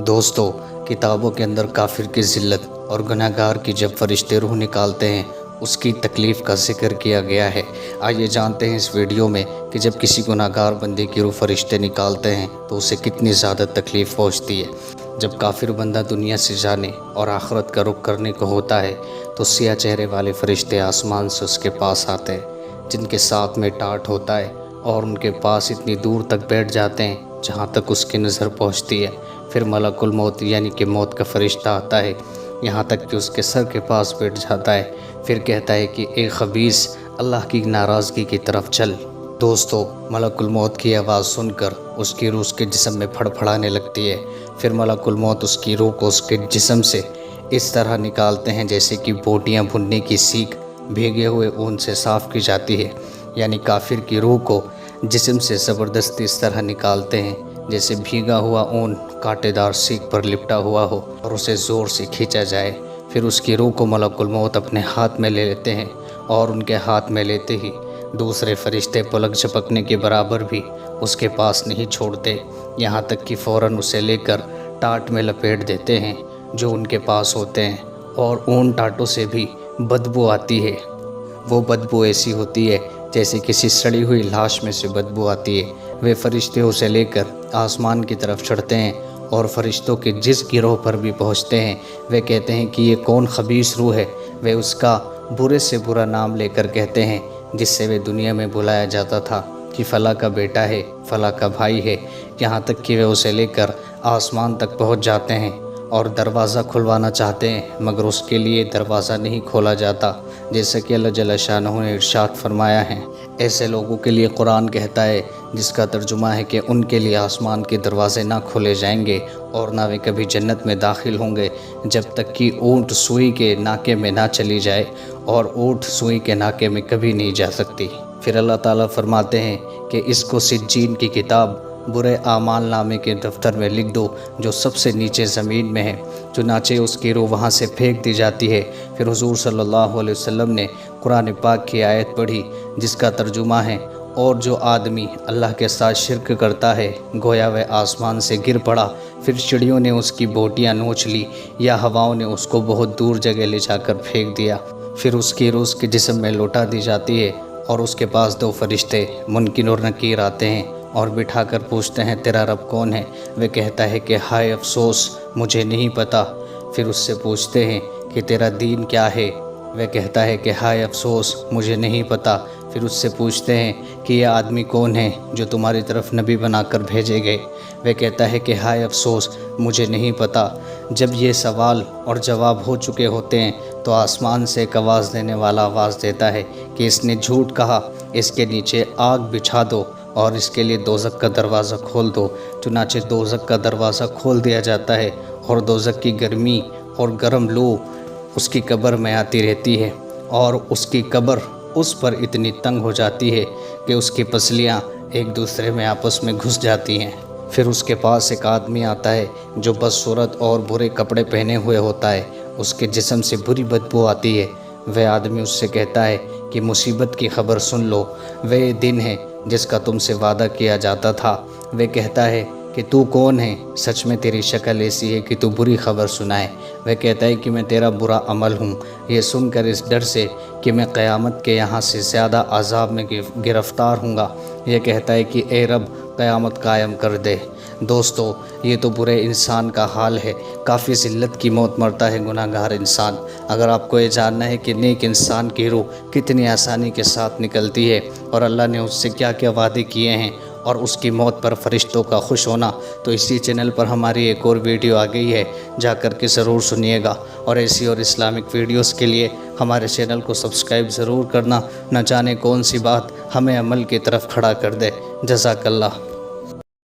دوستو، کتابوں کے اندر کافر کی ذلت اور گناہگار کی جب فرشتے روح نکالتے ہیں اس کی تکلیف کا ذکر کیا گیا ہے۔ آئیے جانتے ہیں اس ویڈیو میں کہ جب کسی گناہگار بندے کی روح فرشتے نکالتے ہیں تو اسے کتنی زیادہ تکلیف پہنچتی ہے۔ جب کافر بندہ دنیا سے جانے اور آخرت کا رخ کرنے کو ہوتا ہے تو سیاہ چہرے والے فرشتے آسمان سے اس کے پاس آتے ہیں، جن کے ساتھ میں ٹاٹ ہوتا ہے، اور ان کے پاس اتنی دور تک بیٹھ جاتے ہیں جہاں تک اس کی نظر پہنچتی ہے۔ پھر ملک الموت یعنی کہ موت کا فرشتہ آتا ہے، یہاں تک کہ اس کے سر کے پاس بیٹھ جاتا ہے، پھر کہتا ہے کہ اے خبیث، اللہ کی ناراضگی کی طرف چل۔ دوستو، ملک الموت کی آواز سن کر اس کی روح اس کے جسم میں پھڑ پھڑانے لگتی ہے۔ پھر ملک الموت اس کی روح کو اس کے جسم سے اس طرح نکالتے ہیں جیسے کہ بوٹیاں بھننے کی سیخ بھیگے ہوئے اون سے صاف کی جاتی ہے، یعنی کافر کی روح کو جسم سے زبردستی اس طرح نکالتے ہیں جیسے بھیگا ہوا اون کانٹے دار سیخ پر لپٹا ہوا ہو اور اسے زور سے کھینچا جائے۔ پھر اس کی روح کو ملک الموت اپنے ہاتھ میں لے لیتے ہیں، اور ان کے ہاتھ میں لیتے ہی دوسرے فرشتے پلک جھپکنے کے برابر بھی اس کے پاس نہیں چھوڑتے، یہاں تک کہ فوراً اسے لے کر ٹاٹ میں لپیٹ دیتے ہیں جو ان کے پاس ہوتے ہیں، اور اون ٹاٹوں سے بھی بدبو آتی ہے۔ وہ بدبو ایسی ہوتی ہے جیسے کسی سڑی ہوئی لاش میں سے بدبو آتی ہے۔ وہ فرشتے اسے لے کر آسمان کی طرف چڑھتے ہیں، اور فرشتوں کے جس گروہ پر بھی پہنچتے ہیں وہ کہتے ہیں کہ یہ کون خبیث روح ہے۔ وہ اس کا برے سے برا نام لے کر کہتے ہیں جس سے وہ دنیا میں بلایا جاتا تھا کہ فلاں کا بیٹا ہے، فلاں کا بھائی ہے، یہاں تک کہ وہ اسے لے کر آسمان تک پہنچ جاتے ہیں اور دروازہ کھلوانا چاہتے ہیں، مگر اس کے لیے دروازہ نہیں کھولا جاتا، جیسا کہ اللہ جل شانہ نے ارشاد فرمایا ہے۔ ایسے لوگوں کے لیے قرآن کہتا ہے، جس کا ترجمہ ہے کہ ان کے لیے آسمان کے دروازے نہ کھولے جائیں گے اور نہ وہ کبھی جنت میں داخل ہوں گے جب تک کہ اونٹ سوئی کے ناکے میں نہ چلی جائے، اور اونٹ سوئی کے ناکے میں کبھی نہیں جا سکتی۔ پھر اللہ تعالیٰ فرماتے ہیں کہ اس کو سجین کی کتاب برے اعمال نامے کے دفتر میں لکھ دو جو سب سے نیچے زمین میں ہے۔ چنانچہ اس کی روح وہاں سے پھینک دی جاتی ہے۔ پھر حضور صلی اللہ علیہ وسلم نے قرآن پاک کی آیت پڑھی جس کا ترجمہ ہے، اور جو آدمی اللہ کے ساتھ شرک کرتا ہے گویا وہ آسمان سے گر پڑا، پھر چڑیوں نے اس کی بوٹیاں نوچ لی یا ہواؤں نے اس کو بہت دور جگہ لے جا کر پھینک دیا۔ پھر اس کی روح کے جسم میں لوٹا دی جاتی ہے، اور اس کے پاس دو فرشتے منکر اور نکیر آتے ہیں اور بٹھا کر پوچھتے ہیں تیرا رب کون ہے؟ وہ کہتا ہے کہ ہائے افسوس، مجھے نہیں پتہ۔ پھر اس سے پوچھتے ہیں کہ تیرا دین کیا ہے؟ وہ کہتا ہے کہ ہائے افسوس، مجھے نہیں پتہ۔ پھر اس سے پوچھتے ہیں کہ یہ آدمی کون ہے جو تمہاری طرف نبی بنا کر بھیجے گئے؟ وہ کہتا ہے کہ ہائے افسوس، مجھے نہیں پتہ۔ جب یہ سوال اور جواب ہو چکے ہوتے ہیں تو آسمان سے ایک آواز دینے والا آواز دیتا ہے کہ اس نے جھوٹ کہا، اس کے نیچے آگ بچھا دو اور اس کے لیے دوزخ کا دروازہ کھول دو۔ چنانچہ دوزخ کا دروازہ کھول دیا جاتا ہے، اور دوزخ کی گرمی اور گرم لو اس کی قبر میں آتی رہتی ہے، اور اس کی قبر اس پر اتنی تنگ ہو جاتی ہے کہ اس کی پسلیاں ایک دوسرے میں آپس میں گھس جاتی ہیں۔ پھر اس کے پاس ایک آدمی آتا ہے جو بدصورت اور برے کپڑے پہنے ہوئے ہوتا ہے، اس کے جسم سے بری بدبو آتی ہے۔ وہ آدمی اس سے کہتا ہے کہ مصیبت کی خبر سن لو، وہ دن ہے جس کا تم سے وعدہ کیا جاتا تھا۔ وہ کہتا ہے کہ تو کون ہے؟ سچ میں تیری شکل ایسی ہے کہ تو بری خبر سنائے۔ وہ کہتا ہے کہ میں تیرا برا عمل ہوں۔ یہ سن کر اس ڈر سے کہ میں قیامت کے یہاں سے زیادہ عذاب میں گرفتار ہوں گا، یہ کہتا ہے کہ اے رب، قیامت قائم کر دے۔ دوستو، یہ تو برے انسان کا حال ہے، کافی ذلت کی موت مرتا ہے گناہگار انسان۔ اگر آپ کو یہ جاننا ہے کہ نیک انسان کی روح کتنی آسانی کے ساتھ نکلتی ہے اور اللہ نے اس سے کیا کیا وعدے کیے ہیں، اور اس کی موت پر فرشتوں کا خوش ہونا، تو اسی چینل پر ہماری ایک اور ویڈیو آ گئی ہے، جا کر کے ضرور سنیے گا، اور ایسی اور اسلامک ویڈیوز کے لیے ہمارے چینل کو سبسکرائب ضرور کرنا، نہ جانے کون سی بات ہمیں عمل کی طرف کھڑا کر دے۔ جزاک اللہ۔